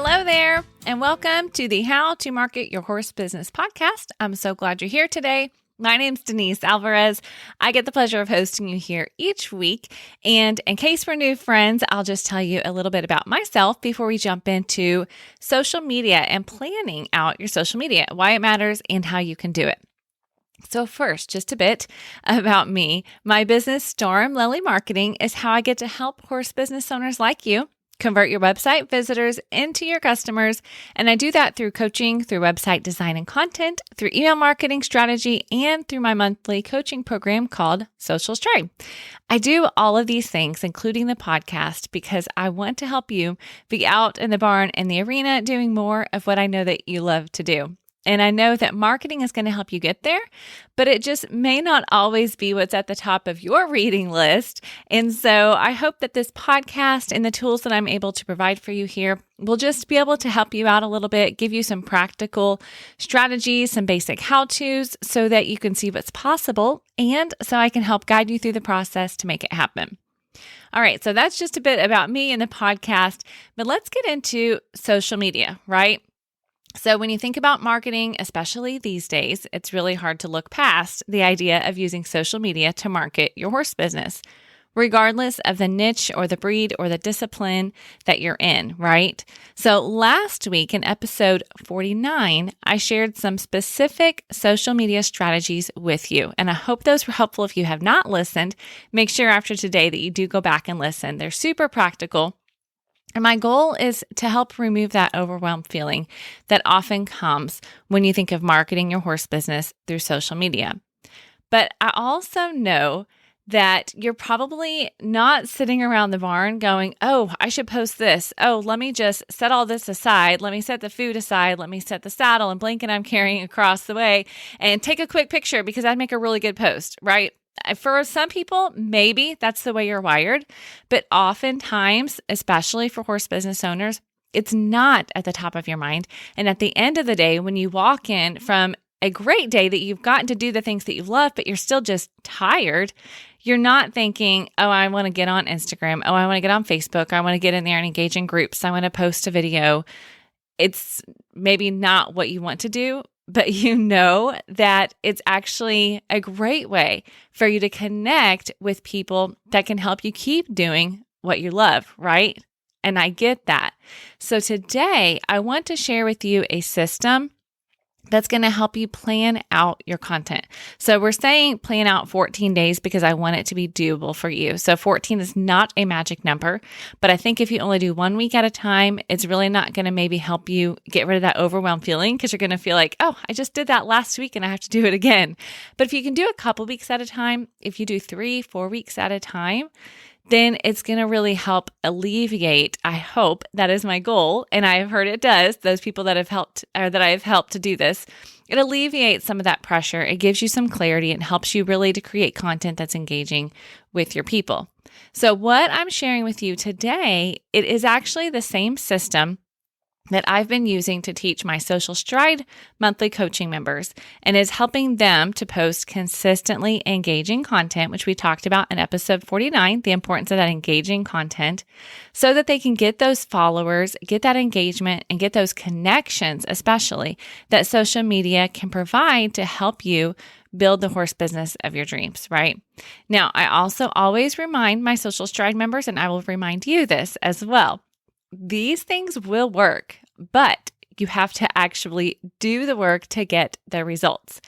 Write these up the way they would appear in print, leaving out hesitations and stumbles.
Hello there, and welcome to the How to Market Your Horse Business podcast. I'm so glad you're here today. My name's Denise Alvarez. I get the pleasure of hosting you here each week. And in case we're new friends, I'll just tell you a little bit about myself before we jump into social media and planning out your social media, why it matters, and how you can do it. So first, just a bit about me. My business, Storm Lily Marketing, is how I get to help horse business owners like you convert your website visitors into your customers. And I do that through coaching, through website design and content, through email marketing strategy, and through my monthly coaching program called Social Stride. I do all of these things, including the podcast, because I want to help you be out in the barn and the arena doing more of what I know that you love to do. And I know that marketing is going to help you get there, but it just may not always be what's at the top of your reading list. And so I hope that this podcast and the tools that I'm able to provide for you here will just be able to help you out a little bit, give you some practical strategies, some basic how-tos so that you can see what's possible, and so I can help guide you through the process to make it happen. All right, so that's just a bit about me and the podcast, but let's get into social media, right? So when you think about marketing, especially these days, it's really hard to look past the idea of using social media to market your horse business, regardless of the niche or the breed or the discipline that you're in, right? So last week in episode 49, I shared some specific social media strategies with you, and I hope those were helpful. If you have not listened, make sure after today that you do go back and listen. They're super practical. And my goal is to help remove that overwhelmed feeling that often comes when you think of marketing your horse business through social media. But I also know that you're probably not sitting around the barn going, oh, I should post this. Oh, let me just set all this aside. Let me set the food aside. Let me set the saddle and blanket I'm carrying across the way and take a quick picture because I'd make a really good post, right? For some people, maybe that's the way you're wired, but oftentimes, especially for horse business owners, it's not at the top of your mind. And at the end of the day, when you walk in from a great day that you've gotten to do the things that you love, but you're still just tired, you're not thinking, oh, I want to get on Instagram. Oh, I want to get on Facebook. I want to get in there and engage in groups. I want to post a video. It's maybe not what you want to do, but you know that it's actually a great way for you to connect with people that can help you keep doing what you love, right? And I get that. So today, I want to share with you a system that's going to help you plan out your content. So we're saying plan out 14 days because I want it to be doable for you. So 14 is not a magic number, but I think if you only do 1 week at a time, it's really not going to maybe help you get rid of that overwhelmed feeling because you're going to feel like, oh, I just did that last week and I have to do it again. But if you can do a couple weeks at a time, if you do 3-4 weeks at a time, then it's going to really help alleviate, I hope, that is my goal, and I have heard it does, those people that have helped, or that I have helped to do this, it alleviates some of that pressure. It gives you some clarity and helps you really to create content that's engaging with your people. So what I'm sharing with you today, it is actually the same system that I've been using to teach my Social Stride monthly coaching members and is helping them to post consistently engaging content, which we talked about in episode 49, the importance of that engaging content, so that they can get those followers, get that engagement, and get those connections, especially that social media can provide to help you build the horse business of your dreams, right? Now, I also always remind my Social Stride members, and I will remind you this as well. These things will work, but you have to actually do the work to get the results.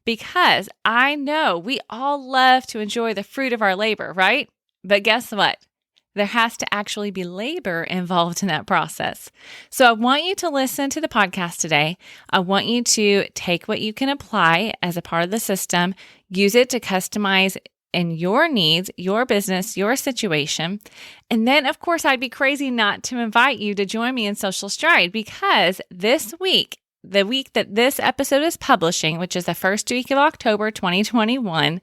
Because I know we all love to enjoy the fruit of our labor, right? But guess what? There has to actually be labor involved in that process. So I want you to listen to the podcast today. I want you to take what you can apply as a part of the system, use it to customize in your needs, your business, your situation. And then, of course, I'd be crazy not to invite you to join me in Social Stride because this week, the week that this episode is publishing, which is the first week of October 2021,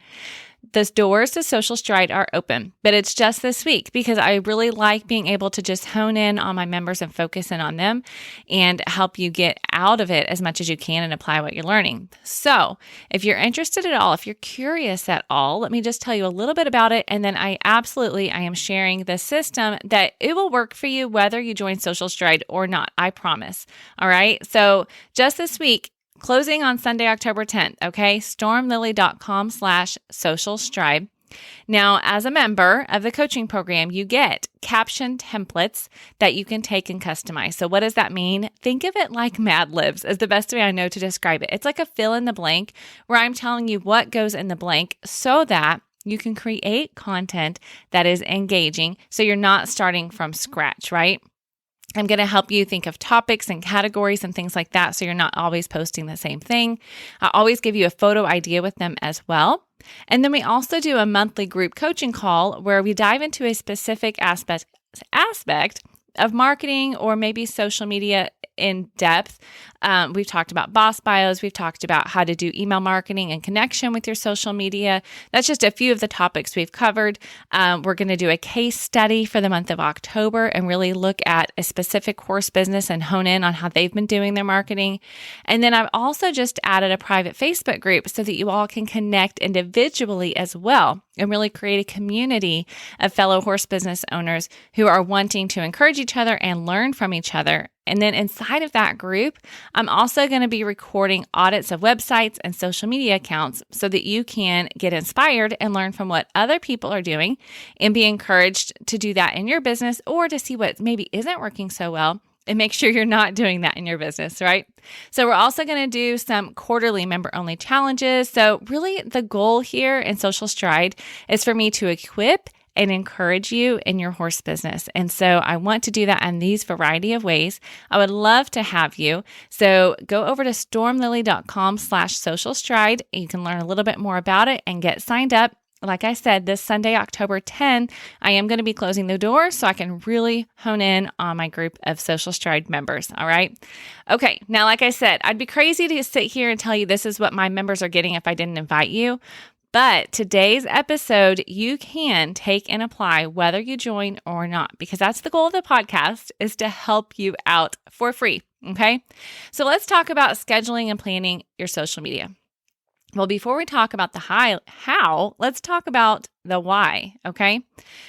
The doors to Social Stride are open, but it's just this week because I really like being able to just hone in on my members and focus in on them and help you get out of it as much as you can and apply what you're learning. So if you're interested at all, if you're curious at all, let me just tell you a little bit about it. And then I am sharing the system that it will work for you whether you join Social Stride or not. I promise. All right. So just this week, closing on Sunday, October 10th, okay? stormlily.com/social stride. Now, as a member of the coaching program, you get caption templates that you can take and customize. So what does that mean? Think of it like Mad Libs is the best way I know to describe it. It's like a fill in the blank where I'm telling you what goes in the blank so that you can create content that is engaging. So you're not starting from scratch, right? I'm going to help you think of topics and categories and things like that so you're not always posting the same thing. I always give you a photo idea with them as well. And then we also do a monthly group coaching call where we dive into a specific aspect of marketing or maybe social media in depth. We've talked about boss bios. We've talked about how to do email marketing and connection with your social media. That's just a few of the topics we've covered. We're going to do a case study for the month of October and really look at a specific horse business and hone in on how they've been doing their marketing. And then I've also just added a private Facebook group so that you all can connect individually as well and really create a community of fellow horse business owners who are wanting to encourage each other and learn from each other. And then inside of that group, I'm also going to be recording audits of websites and social media accounts so that you can get inspired and learn from what other people are doing and be encouraged to do that in your business or to see what maybe isn't working so well and make sure you're not doing that in your business, right? So we're also going to do some quarterly member-only challenges. So really the goal here in Social Stride is for me to equip and encourage you in your horse business. And so I want to do that in these variety of ways. I would love to have you. So go over to stormlily.com/social stride. You can learn a little bit more about it and get signed up. Like I said, this Sunday, October 10, I am going to be closing the door so I can really hone in on my group of Social Stride members. All right. Okay. Now, like I said, I'd be crazy to sit here and tell you this is what my members are getting if I didn't invite you. But today's episode, you can take and apply whether you join or not, because that's the goal of the podcast, is to help you out for free. Okay. So let's talk about scheduling and planning your social media. Well, before we talk about the how, let's talk about the why, okay?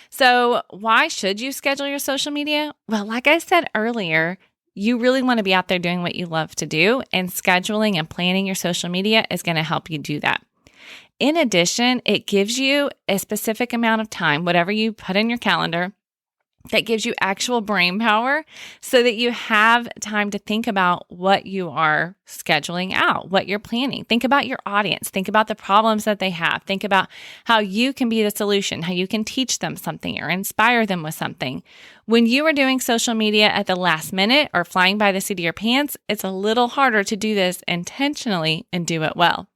So why should you schedule your social media? Well, like I said earlier, you really want to be out there doing what you love to do, and scheduling and planning your social media is going to help you do that. In addition, it gives you a specific amount of time, whatever you put in your calendar, that gives you actual brain power so that you have time to think about what you are scheduling out, what you're planning. Think about your audience. Think about the problems that they have. Think about how you can be the solution, how you can teach them something or inspire them with something. When you are doing social media at the last minute or flying by the seat of your pants, it's a little harder to do this intentionally and do it well.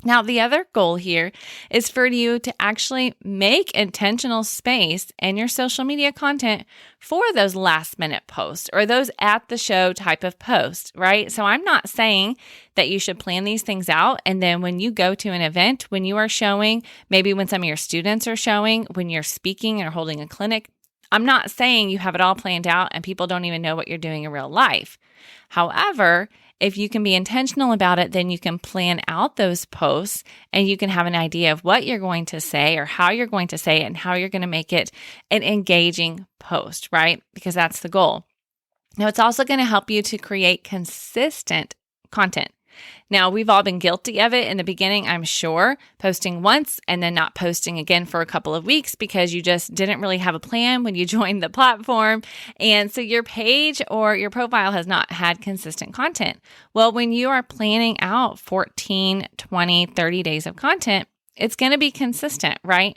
Now, the other goal here is for you to actually make intentional space in your social media content for those last minute posts or those at the show type of posts, right? So I'm not saying that you should plan these things out. And then when you go to an event, when you are showing, maybe when some of your students are showing, when you're speaking or holding a clinic, I'm not saying you have it all planned out and people don't even know what you're doing in real life. However, if you can be intentional about it, then you can plan out those posts and you can have an idea of what you're going to say or how you're going to say it and how you're going to make it an engaging post, right? Because that's the goal. Now, it's also going to help you to create consistent content. Now, we've all been guilty of it in the beginning, I'm sure, posting once and then not posting again for a couple of weeks because you just didn't really have a plan when you joined the platform. And so your page or your profile has not had consistent content. Well, when you are planning out 14, 20, 30 days of content, it's going to be consistent, right?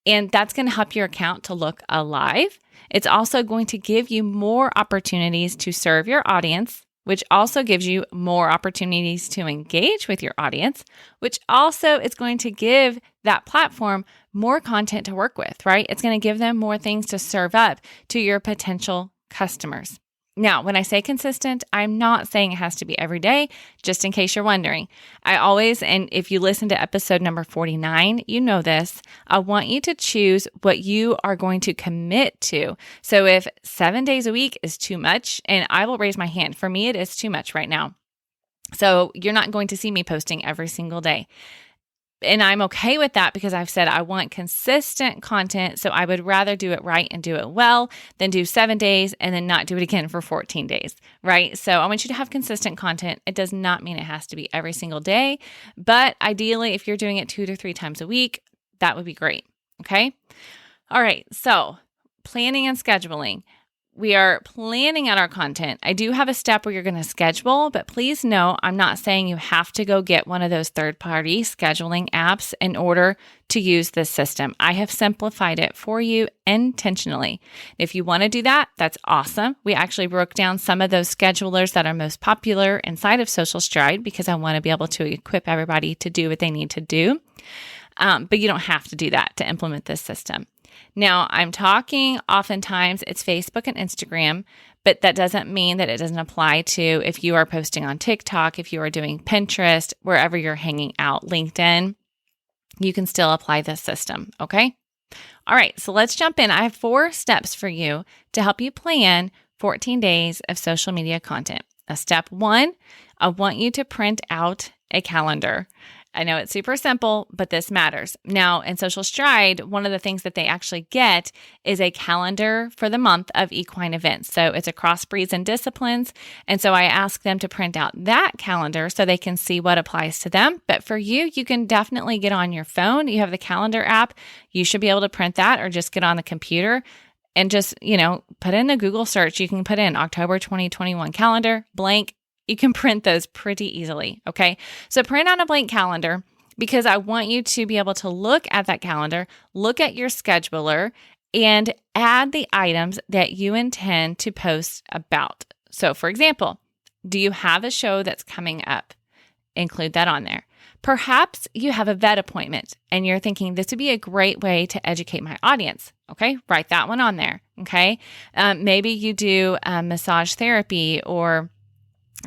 And that's going to help your account to look alive. It's also going to give you more opportunities to serve your audience, which also gives you more opportunities to engage with your audience, which also is going to give that platform more content to work with, right? It's going to give them more things to serve up to your potential customers. Now, when I say consistent, I'm not saying it has to be every day, just in case you're wondering. I always, and if you listen to episode number 49, you know this, I want you to choose what you are going to commit to. So if 7 days a week is too much, and I will raise my hand, for me, it is too much right now. So you're not going to see me posting every single day. And I'm okay with that because I've said I want consistent content. So I would rather do it right and do it well than do 7 days and then not do it again for 14 days, right? So I want you to have consistent content. It does not mean it has to be every single day, but ideally, if you're doing it 2 to 3 times a week, that would be great. Okay. All right. So planning and scheduling. We are planning out our content. I do have a step where you're going to schedule, but please know I'm not saying you have to go get one of those third-party scheduling apps in order to use this system. I have simplified it for you intentionally. If you want to do that, that's awesome. We actually broke down some of those schedulers that are most popular inside of Social Stride because I want to be able to equip everybody to do what they need to do. But you don't have to do that to implement this system. Now, I'm talking oftentimes it's Facebook and Instagram, but that doesn't mean that it doesn't apply to if you are posting on TikTok, if you are doing Pinterest, wherever you're hanging out, LinkedIn, you can still apply this system, okay? All right, so let's jump in. I have 4 steps for you to help you plan 14 days of social media content. Step 1, I want you to print out a calendar. I know it's super simple, but this matters. Now, in Social Stride, one of the things that they actually get is a calendar for the month of equine events. So it's across breeds and disciplines. And so I ask them to print out that calendar so they can see what applies to them. But for you, you can definitely get on your phone. You have the calendar app. You should be able to print that or just get on the computer and just, put in a Google search. You can put in October 2021 calendar, blank. You can print those pretty easily, okay? So print out a blank calendar because I want you to be able to look at that calendar, look at your scheduler, and add the items that you intend to post about. So for example, do you have a show that's coming up? Include that on there. Perhaps you have a vet appointment and you're thinking this would be a great way to educate my audience. Okay, write that one on there, okay? Maybe you do massage therapy or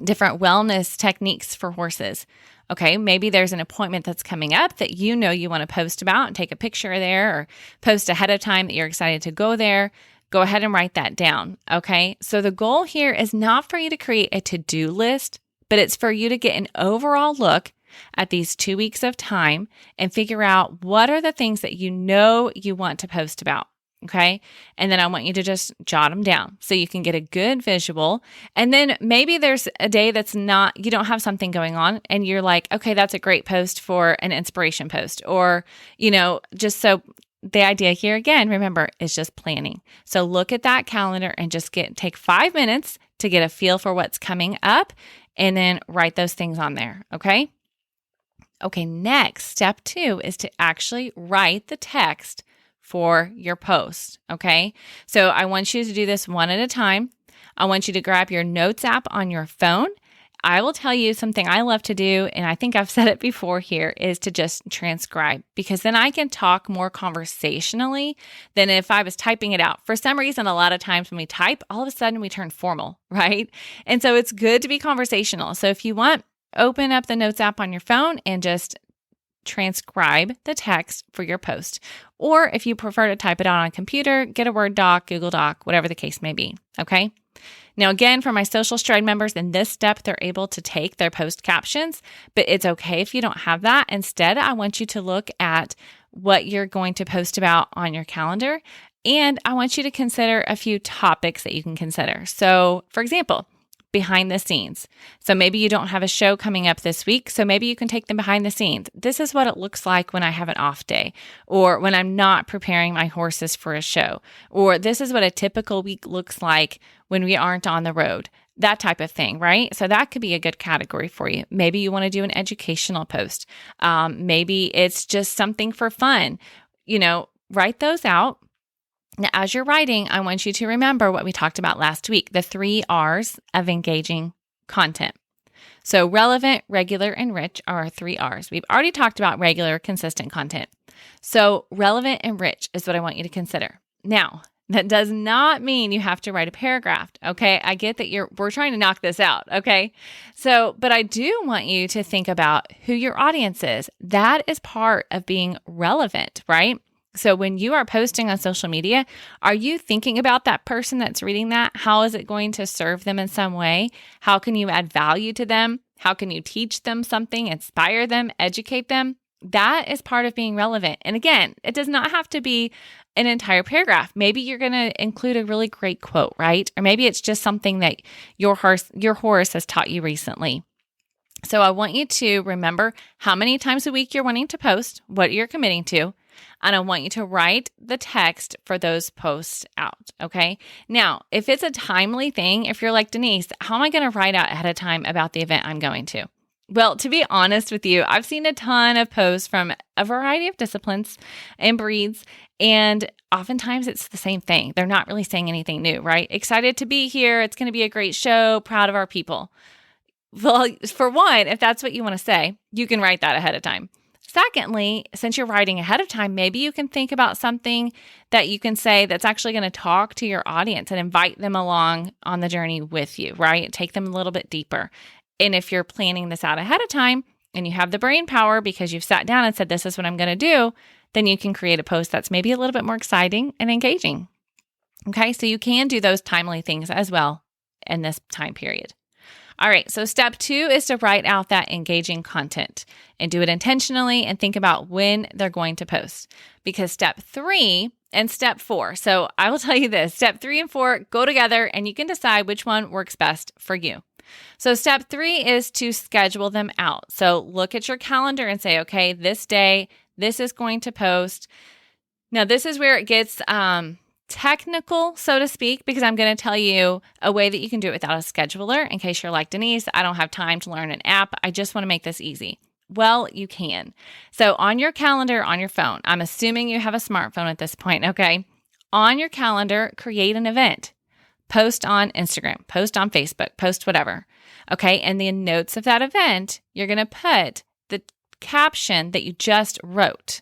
different wellness techniques for horses. Okay, maybe there's an appointment that's coming up that you want to post about and take a picture there or post ahead of time that you're excited to go there. Go ahead and write that down. Okay, so the goal here is not for you to create a to-do list, but it's for you to get an overall look at these 2 weeks of time and figure out what are the things that you want to post about. Okay. And then I want you to just jot them down so you can get a good visual. And then maybe there's a day you don't have something going on and you're like, okay, that's a great post for an inspiration post or, just so the idea here again, remember, is just planning. So look at that calendar and just take 5 minutes to get a feel for what's coming up and then write those things on there. Okay. Okay. Next, step 2 is to actually write the text for your post, okay? So I want you to do this one at a time. I want you to grab your notes app on your phone. I will tell you something I love to do, and I think I've said it before here, is to just transcribe because then I can talk more conversationally than if I was typing it out. For some reason, a lot of times when we type, all of a sudden we turn formal, right? And so it's good to be conversational. So if you want, open up the notes app on your phone and just transcribe the text for your post. Or if you prefer to type it out on a computer, get a Word doc, Google Doc, whatever the case may be. Okay. Now, again, for my Social Stride members, in this step, they're able to take their post captions, but it's okay if you don't have that. Instead, I want you to look at what you're going to post about on your calendar. And I want you to consider a few topics that you can consider. So, for example, behind the scenes. So maybe you don't have a show coming up this week, so maybe you can take them behind the scenes. This is what it looks like when I have an off day, or when I'm not preparing my horses for a show, or this is what a typical week looks like when we aren't on the road. That type of thing, right? So that could be a good category for you. Maybe you want to do an educational post. Maybe it's just something for fun. Write those out. Now, as you're writing, I want you to remember what we talked about last week, the 3 R's of engaging content. So relevant, regular, and rich are our 3 R's. We've already talked about regular, consistent content. So relevant and rich is what I want you to consider. Now, That does not mean you have to write a paragraph. Okay. I get that we're trying to knock this out. Okay. So, but I do want you to think about who your audience is. That is part of being relevant, right? So when you are posting on social media, are you thinking about that person that's reading that? How is it going to serve them in some way? How can you add value to them? How can you teach them something, inspire them, educate them? That is part of being relevant. And again, it does not have to be an entire paragraph. Maybe you're going to include a really great quote, right? Or maybe it's just something that your horse has taught you recently. So I want you to remember how many times a week you're wanting to post, what you're committing to, and I want you to write the text for those posts out, okay? Now, if it's a timely thing, if you're like, Denise, how am I going to write out ahead of time about the event I'm going to? Well, to be honest with you, I've seen a ton of posts from a variety of disciplines and breeds, and oftentimes it's the same thing. They're not really saying anything new, right? Excited to be here. It's going to be a great show. Proud of our people. Well, for one, if that's what you want to say, you can write that ahead of time. Secondly, since you're writing ahead of time, maybe you can think about something that you can say that's actually going to talk to your audience and invite them along on the journey with you, right? Take them a little bit deeper. And if you're planning this out ahead of time and you have the brain power because you've sat down and said, this is what I'm going to do, then you can create a post that's maybe a little bit more exciting and engaging. Okay, so you can do those timely things as well in this time period. All right, so step 2 is to write out that engaging content and do it intentionally and think about when they're going to post. Because step 3 and step 4, so I will tell you this, step 3 and 4 go together and you can decide which one works best for you. So step 3 is to schedule them out. So look at your calendar and say, okay, this day, this is going to post. Now, this is where it gets technical, so to speak, because I'm going to tell you a way that you can do it without a scheduler in case you're like, Denise, I don't have time to learn an app. I just want to make this easy. Well, you can. So on your calendar, on your phone, I'm assuming you have a smartphone at this point, okay? On your calendar, create an event. Post on Instagram, post on Facebook, post whatever, okay? And the notes of that event, you're going to put the caption that you just wrote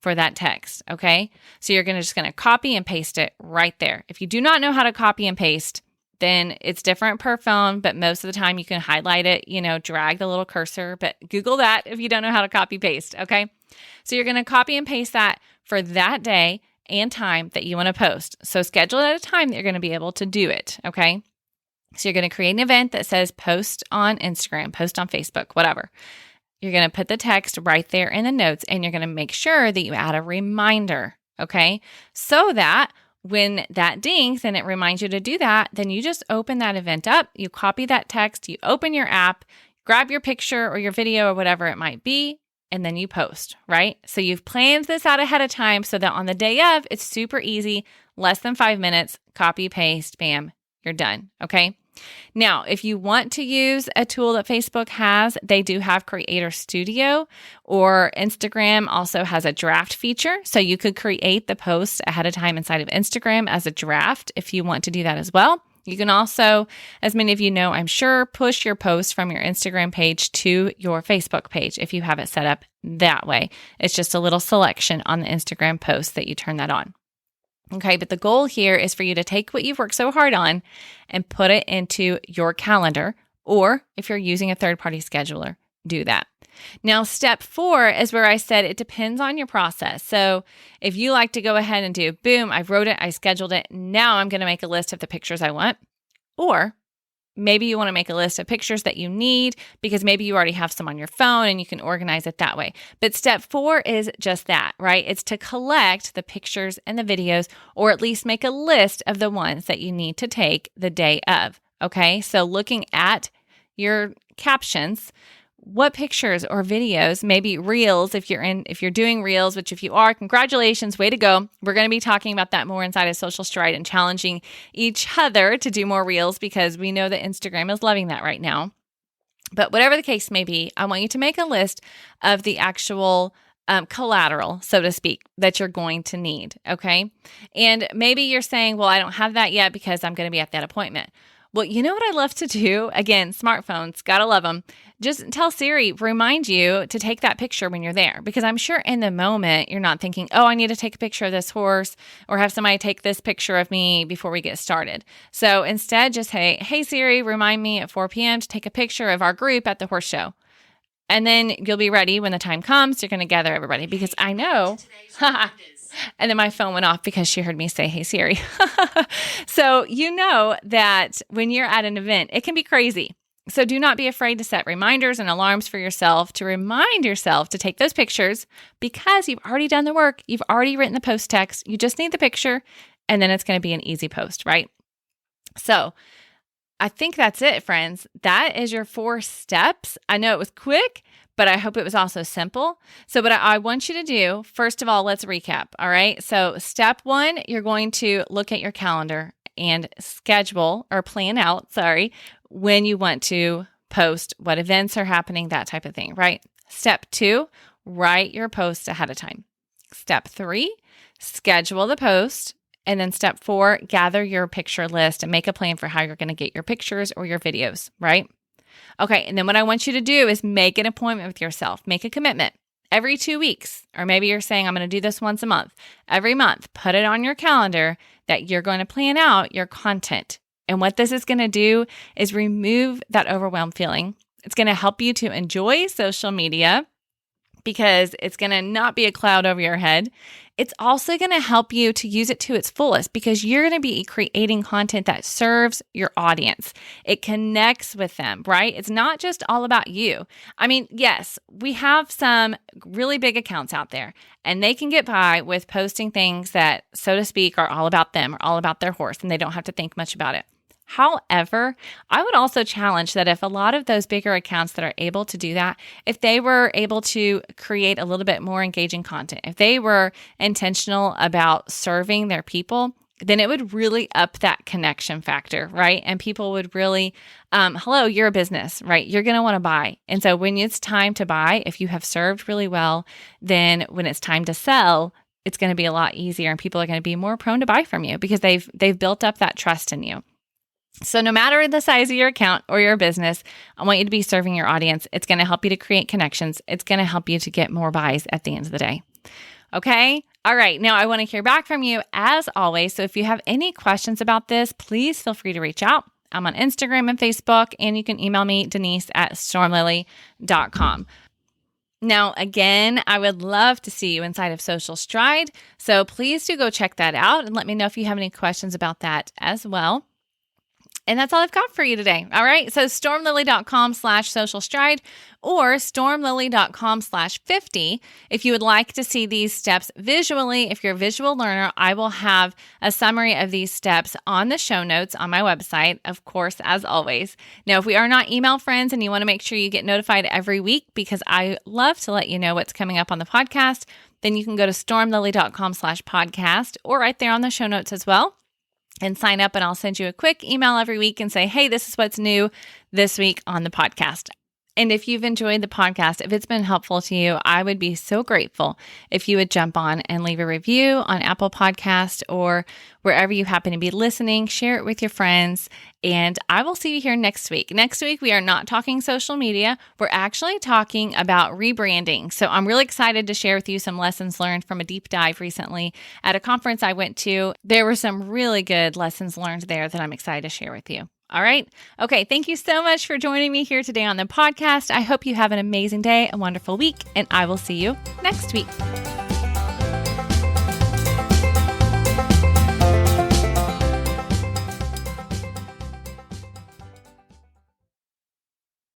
for that text, okay? So you're just going to copy and paste it right there. If you do not know how to copy and paste, then it's different per phone, but most of the time you can highlight it, drag the little cursor, but Google that if you don't know how to copy paste, okay? So you're going to copy and paste that for that day and time that you want to post. So schedule it at a time that you're going to be able to do it, okay? So you're going to create an event that says post on Instagram, post on Facebook, whatever. You're going to put the text right there in the notes, and you're going to make sure that you add a reminder, okay? So that when that dings and it reminds you to do that, then you just open that event up, you copy that text, you open your app, grab your picture or your video or whatever it might be, and then you post, right? So you've planned this out ahead of time so that on the day of, it's super easy, less than 5 minutes, copy, paste, bam, you're done, okay? Now, if you want to use a tool that Facebook has, they do have Creator Studio, or Instagram also has a draft feature. So you could create the post ahead of time inside of Instagram as a draft if you want to do that as well. You can also, as many of you know, I'm sure, push your post from your Instagram page to your Facebook page if you have it set up that way. It's just a little selection on the Instagram post that you turn that on. Okay, but the goal here is for you to take what you've worked so hard on and put it into your calendar, or if you're using a third-party scheduler, do that. Now, step 4 is where I said it depends on your process. So if you like to go ahead and do, boom, I wrote it, I scheduled it, now I'm going to make a list of the pictures I want, or maybe you want to make a list of pictures that you need because maybe you already have some on your phone and you can organize it that way. But step 4 is just that, right? It's to collect the pictures and the videos, or at least make a list of the ones that you need to take the day of, okay? So looking at your captions, what pictures or videos, maybe reels, if you're doing reels, which if you are, congratulations, way to go. We're going to be talking about that more inside of Social Stride and challenging each other to do more reels because we know that Instagram is loving that right now. But whatever the case may be, I want you to make a list of the actual collateral, so to speak, that you're going to need, okay? And maybe you're saying, well, I don't have that yet because I'm going to be at that appointment. Well, you know what I love to do? Again, smartphones, gotta love them. Just tell Siri, remind you to take that picture when you're there, because I'm sure in the moment you're not thinking, oh, I need to take a picture of this horse or have somebody take this picture of me before we get started. So instead, just hey Siri, remind me at 4 p.m. to take a picture of our group at the horse show. And then you'll be ready when the time comes. You're going to gather everybody, because I know. And then my phone went off because she heard me say, hey, Siri. So you know that when you're at an event, it can be crazy. So do not be afraid to set reminders and alarms for yourself to remind yourself to take those pictures, because you've already done the work. You've already written the post text. You just need the picture, and then it's going to be an easy post, right? So I think that's it, friends. That is your 4 steps. I know it was quick, but I hope it was also simple. So what I want you to do, first of all, let's recap. All right. So step 1, you're going to look at your calendar and schedule or plan out, when you want to post, what events are happening, that type of thing, right? Step 2, write your post ahead of time. Step 3, schedule the post. And then step 4, gather your picture list and make a plan for how you're going to get your pictures or your videos, right? Okay, and then what I want you to do is make an appointment with yourself. Make a commitment every 2 weeks, or maybe you're saying, I'm going to do this once a month. Every month, put it on your calendar that you're going to plan out your content. And what this is going to do is remove that overwhelmed feeling. It's going to help you to enjoy social media, because it's going to not be a cloud over your head. It's also going to help you to use it to its fullest, because you're going to be creating content that serves your audience. It connects with them, right? It's not just all about you. I mean, yes, we have some really big accounts out there, and they can get by with posting things that, so to speak, are all about them or all about their horse, and they don't have to think much about it. However, I would also challenge that if a lot of those bigger accounts that are able to do that, if they were able to create a little bit more engaging content, if they were intentional about serving their people, then it would really up that connection factor, right? And people would really, hello, you're a business, right? You're going to want to buy. And so when it's time to buy, if you have served really well, then when it's time to sell, it's going to be a lot easier, and people are going to be more prone to buy from you because they've built up that trust in you. So no matter the size of your account or your business, I want you to be serving your audience. It's going to help you to create connections. It's going to help you to get more buys at the end of the day. Okay? All right. Now I want to hear back from you as always. So if you have any questions about this, please feel free to reach out. I'm on Instagram and Facebook, and you can email me, denise@stormlily.com. Now, again, I would love to see you inside of Social Stride. So please do go check that out and let me know if you have any questions about that as well. And that's all I've got for you today. All right. So stormlily.com/social stride or stormlily.com/50. If you would like to see these steps visually, if you're a visual learner, I will have a summary of these steps on the show notes on my website, of course, as always. Now, if we are not email friends and you want to make sure you get notified every week, because I love to let you know what's coming up on the podcast, then you can go to stormlily.com/podcast or right there on the show notes as well, and sign up, and I'll send you a quick email every week and say, hey, this is what's new this week on the podcast. And if you've enjoyed the podcast, if it's been helpful to you, I would be so grateful if you would jump on and leave a review on Apple Podcast or wherever you happen to be listening. Share it with your friends, and I will see you here next week. Next week, we are not talking social media. We're actually talking about rebranding. So I'm really excited to share with you some lessons learned from a deep dive recently at a conference I went to. There were some really good lessons learned there that I'm excited to share with you. All right. Okay. Thank you so much for joining me here today on the podcast. I hope you have an amazing day, a wonderful week, and I will see you next week.